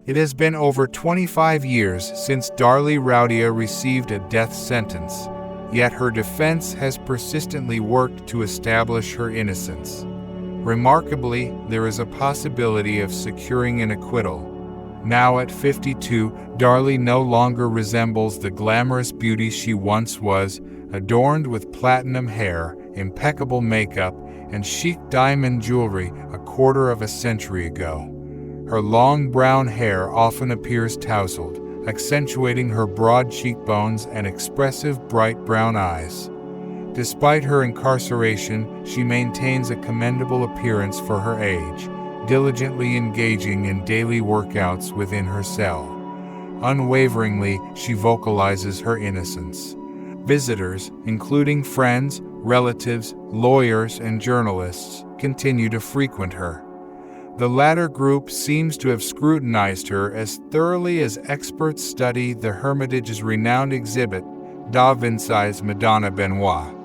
It has been over 25 years since Darlie Routier received a death sentence, yet her defense has persistently worked to establish her innocence. Remarkably, there is a possibility of securing an acquittal. Now at 52, Darlie no longer resembles the glamorous beauty she once was, adorned with platinum hair, impeccable makeup, and chic diamond jewelry a quarter of a century ago. Her long brown hair often appears tousled, accentuating her broad cheekbones and expressive bright brown eyes. Despite her incarceration, she maintains a commendable appearance for her age, diligently engaging in daily workouts within her cell. Unwaveringly, she vocalizes her innocence. Visitors, including friends, relatives, lawyers, and journalists, continue to frequent her. The latter group seems to have scrutinized her as thoroughly as experts study the Hermitage's renowned exhibit, Da Vinci's Madonna Benoit.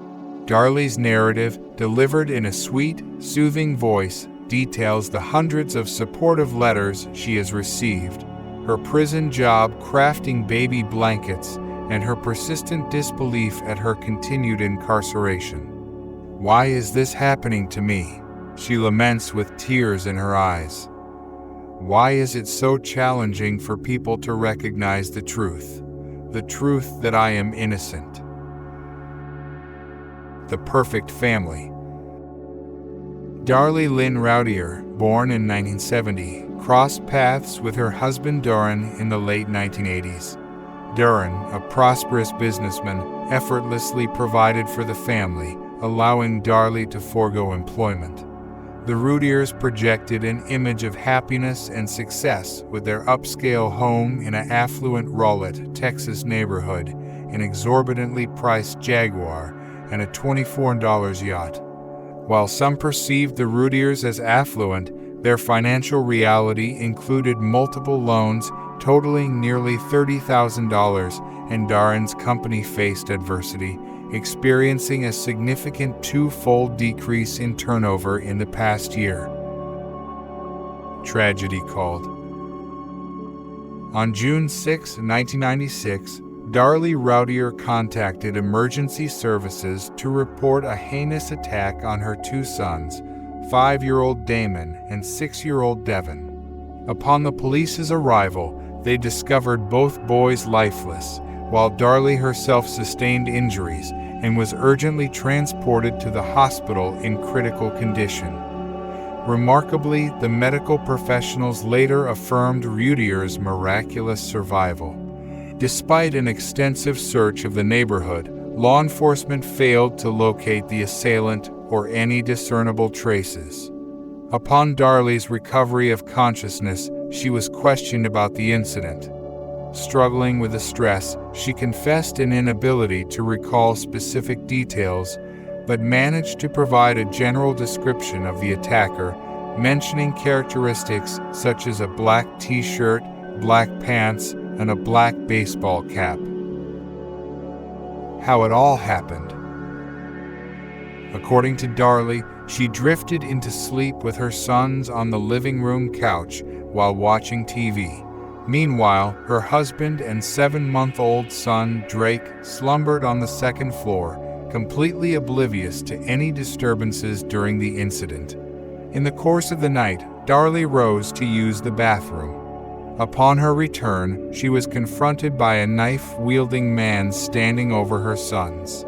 Darlie's narrative, delivered in a sweet, soothing voice, details the hundreds of supportive letters she has received, her prison job crafting baby blankets, and her persistent disbelief at her continued incarceration. "Why is this happening to me?" she laments with tears in her eyes. "Why is it so challenging for people to recognize the truth that I am innocent?" The perfect family. Darlie Lynn Routier, born in 1970, crossed paths with her husband Darren in the late 1980s. Darren, a prosperous businessman, effortlessly provided for the family, allowing Darlie to forego employment. The Routiers projected an image of happiness and success with their upscale home in an affluent Rowlett, Texas neighborhood, an exorbitantly priced Jaguar, and a $24 yacht. While some perceived the Routiers as affluent, their financial reality included multiple loans totaling nearly $30,000, and Darren's company faced adversity, experiencing a significant twofold decrease in turnover in the past year. Tragedy called. On June 6, 1996, Darlie Routier contacted emergency services to report a heinous attack on her two sons, 5-year-old Damon and 6-year-old Devin. Upon the police's arrival, they discovered both boys lifeless, while Darlie herself sustained injuries and was urgently transported to the hospital in critical condition. Remarkably, the medical professionals later affirmed Routier's miraculous survival. Despite an extensive search of the neighborhood, law enforcement failed to locate the assailant or any discernible traces. Upon Darlie's recovery of consciousness, she was questioned about the incident. Struggling with the stress, she confessed an inability to recall specific details, but managed to provide a general description of the attacker, mentioning characteristics such as a black t-shirt, black pants, and a black baseball cap. How it all happened. According to Darlie, she drifted into sleep with her sons on the living room couch while watching TV. Meanwhile, her husband and 7-month-old son, Drake, slumbered on the second floor, completely oblivious to any disturbances during the incident. In the course of the night, Darlie rose to use the bathroom. Upon her return, she was confronted by a knife-wielding man standing over her sons.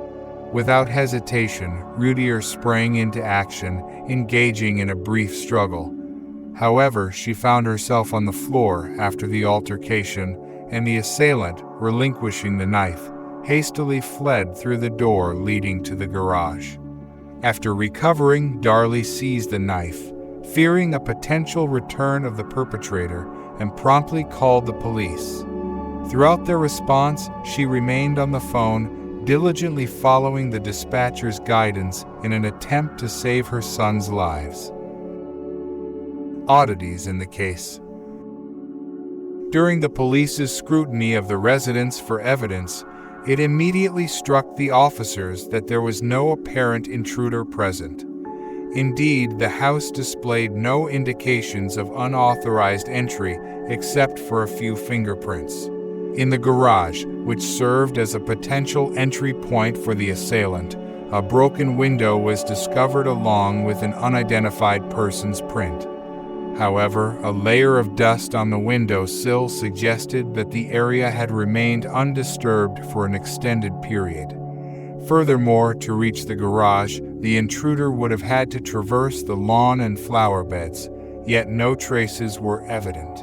Without hesitation, Routier sprang into action, engaging in a brief struggle. However, she found herself on the floor after the altercation, and the assailant, relinquishing the knife, hastily fled through the door leading to the garage. After recovering, Darlie seized the knife, fearing a potential return of the perpetrator, and promptly called the police. Throughout their response, she remained on the phone, diligently following the dispatcher's guidance in an attempt to save her sons' lives. Oddities in the case. During the police's scrutiny of the residence for evidence, it immediately struck the officers that there was no apparent intruder present. Indeed, the house displayed no indications of unauthorized entry, except for a few fingerprints. In the garage, which served as a potential entry point for the assailant, a broken window was discovered along with an unidentified person's print. However, a layer of dust on the window sill suggested that the area had remained undisturbed for an extended period. Furthermore, to reach the garage, the intruder would have had to traverse the lawn and flower beds, yet no traces were evident.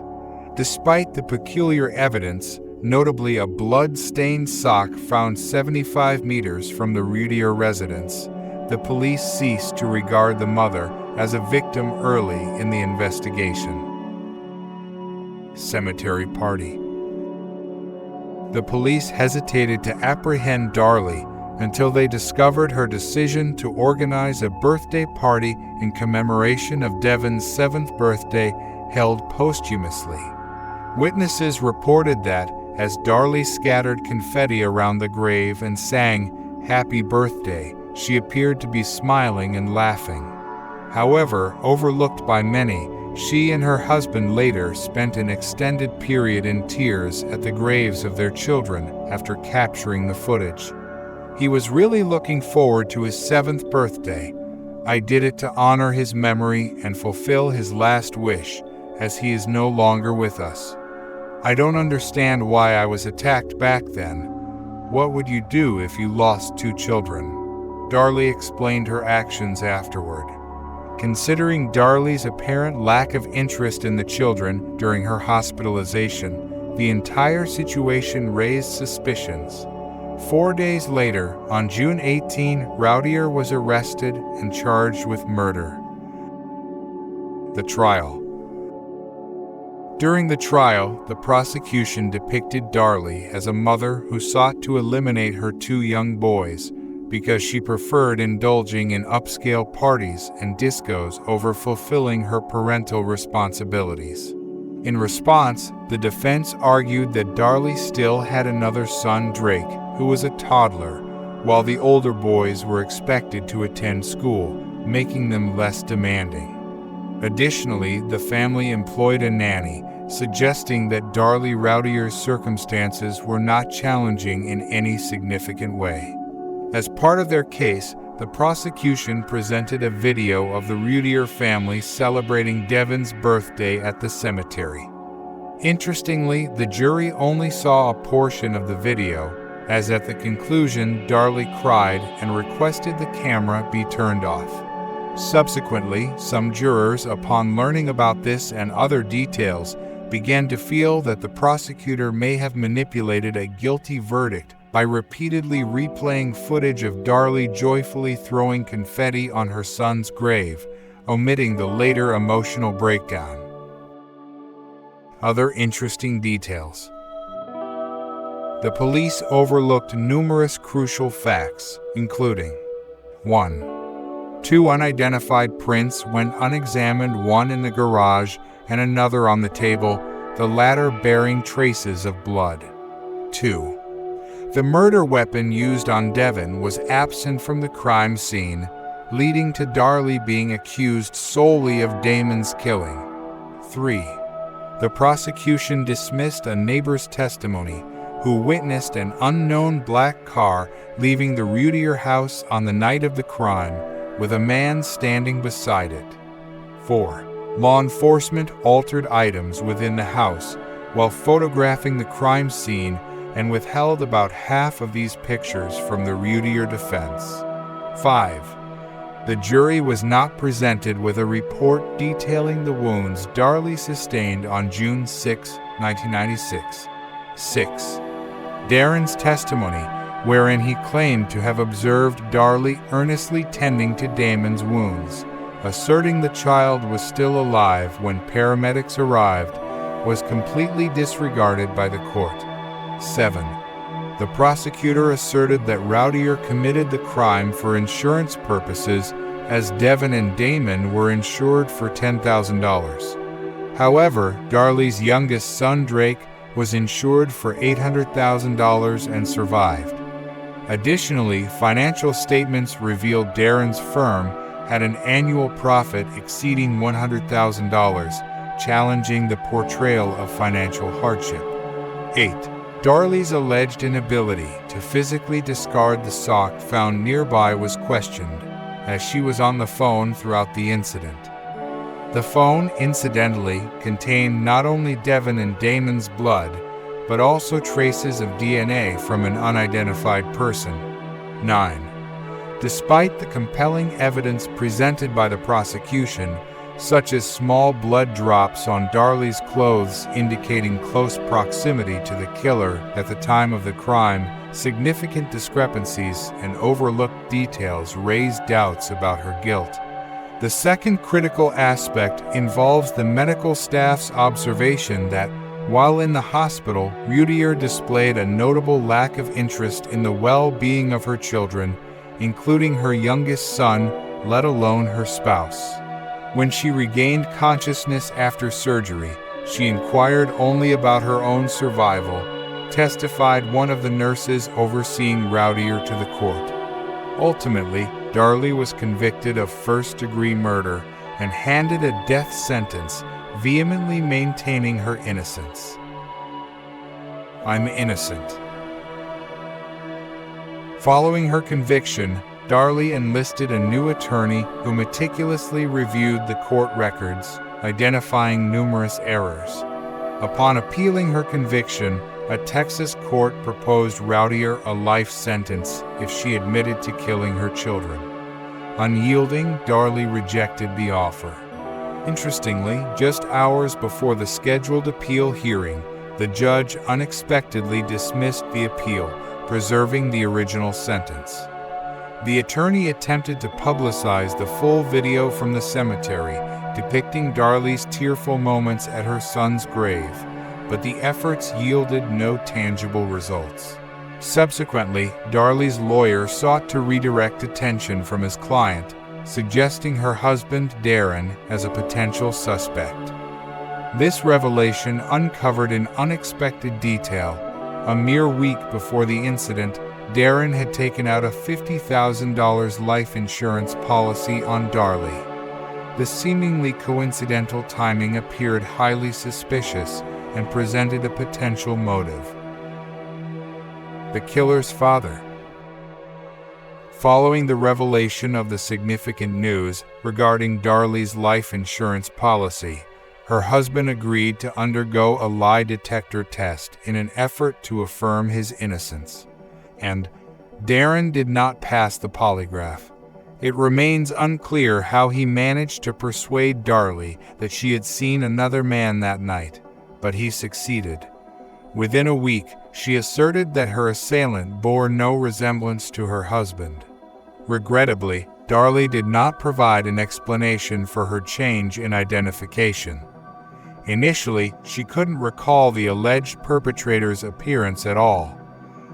Despite the peculiar evidence, notably a blood-stained sock found 75 meters from the Routhier residence, the police ceased to regard the mother as a victim early in the investigation. Cemetery party. The police hesitated to apprehend Darlie until they discovered her decision to organize a birthday party in commemoration of Devon's 7th birthday held posthumously. Witnesses reported that, as Darlie scattered confetti around the grave and sang "Happy Birthday," she appeared to be smiling and laughing. However, overlooked by many, she and her husband later spent an extended period in tears at the graves of their children after capturing the footage. He was really looking forward to his 7th birthday. I did it to honor his memory and fulfill his last wish, as he is no longer with us. I don't understand why I was attacked back then. What would you do if you lost 2 children? Darlie explained her actions afterward. Considering Darlie's apparent lack of interest in the children during her hospitalization, the entire situation raised suspicions. 4 days later, on June 18, Routhier was arrested and charged with murder. The trial. During the trial, the prosecution depicted Darlie as a mother who sought to eliminate her 2 young boys because she preferred indulging in upscale parties and discos over fulfilling her parental responsibilities. In response, the defense argued that Darlie still had another son, Drake, who was a toddler, while the older boys were expected to attend school, making them less demanding. Additionally, the family employed a nanny, suggesting that Darlie Routhier's circumstances were not challenging in any significant way. As part of their case, the prosecution presented a video of the Routhier family celebrating Devon's birthday at the cemetery. Interestingly, the jury only saw a portion of the video, as at the conclusion Darlie cried and requested the camera be turned off. Subsequently, some jurors, upon learning about this and other details, began to feel that the prosecutor may have manipulated a guilty verdict by repeatedly replaying footage of Darlie joyfully throwing confetti on her son's grave, omitting the later emotional breakdown. Other interesting details. The police overlooked numerous crucial facts, including 1. 2 unidentified prints went unexamined, one in the garage and another on the table, the latter bearing traces of blood. 2. The murder weapon used on Devon was absent from the crime scene, leading to Darlie being accused solely of Damon's killing. 3. The prosecution dismissed a neighbor's testimony who witnessed an unknown black car leaving the Routhier house on the night of the crime, with a man standing beside it. 4. Law enforcement altered items within the house while photographing the crime scene and withheld about half of these pictures from the Routhier defense. 5. The jury was not presented with a report detailing the wounds Darlie sustained on June 6, 1996. 6. Darren's testimony, wherein he claimed to have observed Darlie earnestly tending to Damon's wounds, asserting the child was still alive when paramedics arrived, was completely disregarded by the court. 7. The prosecutor asserted that Routhier committed the crime for insurance purposes, as Devon and Damon were insured for $10,000. However, Darlie's youngest son, Drake, was insured for $800,000 and survived. Additionally, financial statements revealed Darren's firm had an annual profit exceeding $100,000, challenging the portrayal of financial hardship. 8. Darlie's alleged inability to physically discard the sock found nearby was questioned, as she was on the phone throughout the incident. The phone, incidentally, contained not only Devon and Damon's blood, but also traces of DNA from an unidentified person. 9. Despite the compelling evidence presented by the prosecution, such as small blood drops on Darlie's clothes indicating close proximity to the killer at the time of the crime, significant discrepancies and overlooked details raised doubts about her guilt. The second critical aspect involves the medical staff's observation that, while in the hospital, Routhier displayed a notable lack of interest in the well-being of her children, including her youngest son, let alone her spouse. When she regained consciousness after surgery, she inquired only about her own survival, testified one of the nurses overseeing Routhier to the court. Ultimately, Darlie was convicted of first-degree murder and handed a death sentence, vehemently maintaining her innocence. I'm innocent. Following her conviction, Darlie enlisted a new attorney who meticulously reviewed the court records, identifying numerous errors. Upon appealing her conviction, a Texas court proposed Routhier a life sentence if she admitted to killing her children. Unyielding, Darlie rejected the offer. Interestingly, just hours before the scheduled appeal hearing, the judge unexpectedly dismissed the appeal, preserving the original sentence. The attorney attempted to publicize the full video from the cemetery, depicting Darlie's tearful moments at her son's grave, but the efforts yielded no tangible results. Subsequently, Darlie's lawyer sought to redirect attention from his client, suggesting her husband, Darren, as a potential suspect. This revelation uncovered an unexpected detail. A mere week before the incident, Darren had taken out a $50,000 life insurance policy on Darlie. The seemingly coincidental timing appeared highly suspicious and presented a potential motive. The killer's father. Following the revelation of the significant news regarding Darlie's life insurance policy, her husband agreed to undergo a lie detector test in an effort to affirm his innocence. And Darren did not pass the polygraph. It remains unclear how he managed to persuade Darlie that she had seen another man that night, but he succeeded. Within a week, she asserted that her assailant bore no resemblance to her husband. Regrettably, Darlie did not provide an explanation for her change in identification. Initially, she couldn't recall the alleged perpetrator's appearance at all.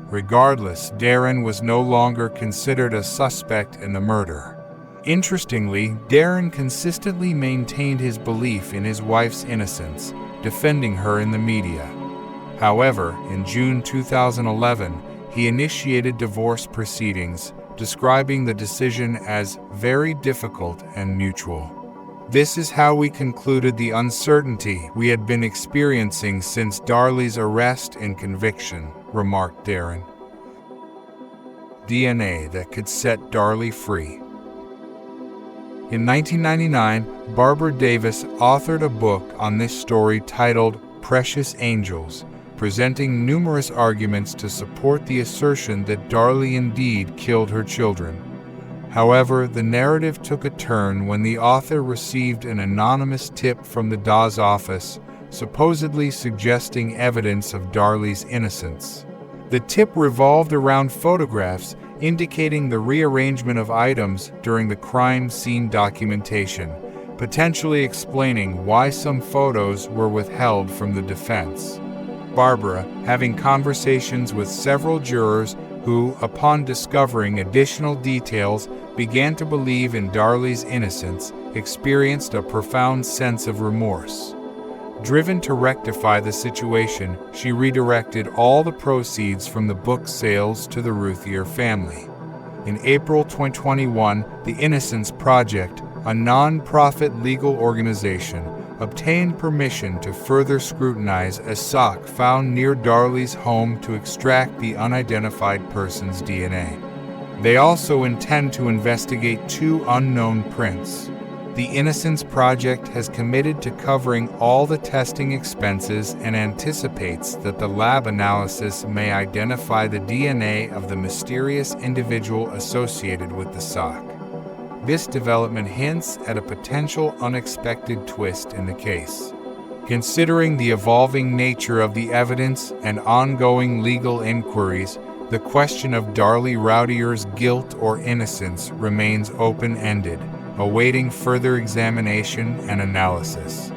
Regardless, Darren was no longer considered a suspect in the murder. Interestingly, Darren consistently maintained his belief in his wife's innocence, defending her in the media. However, in June 2011, he initiated divorce proceedings, describing the decision as very difficult and mutual. This is how we concluded the uncertainty we had been experiencing since Darlie's arrest and conviction, remarked Darren. DNA that could set Darlie free. In 1999, Barbara Davis authored a book on this story titled Precious Angels, presenting numerous arguments to support the assertion that Darlie indeed killed her children. However, the narrative took a turn when the author received an anonymous tip from the Dawes office, supposedly suggesting evidence of Darlie's innocence. The tip revolved around photographs indicating the rearrangement of items during the crime scene documentation, potentially explaining why some photos were withheld from the defense. Barbara, having conversations with several jurors who, upon discovering additional details, began to believe in Darlie's innocence, experienced a profound sense of remorse. Driven to rectify the situation, she redirected all the proceeds from the book sales to the Routhier family. In April 2021, the Innocence Project, a non-profit legal organization, obtained permission to further scrutinize a sock found near Darlie's home to extract the unidentified person's DNA. They also intend to investigate 2 unknown prints. The Innocence Project has committed to covering all the testing expenses and anticipates that the lab analysis may identify the DNA of the mysterious individual associated with the sock. This development hints at a potential unexpected twist in the case. Considering the evolving nature of the evidence and ongoing legal inquiries, the question of Darlie Routier's guilt or innocence remains open-ended, awaiting further examination and analysis.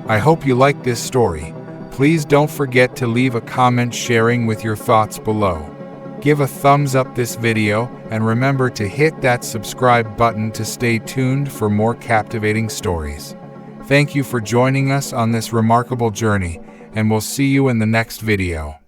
I hope you liked this story. Please don't forget to leave a comment sharing with your thoughts below. Give a thumbs up this video and remember to hit that subscribe button to stay tuned for more captivating stories. Thank you for joining us on this remarkable journey, and we'll see you in the next video.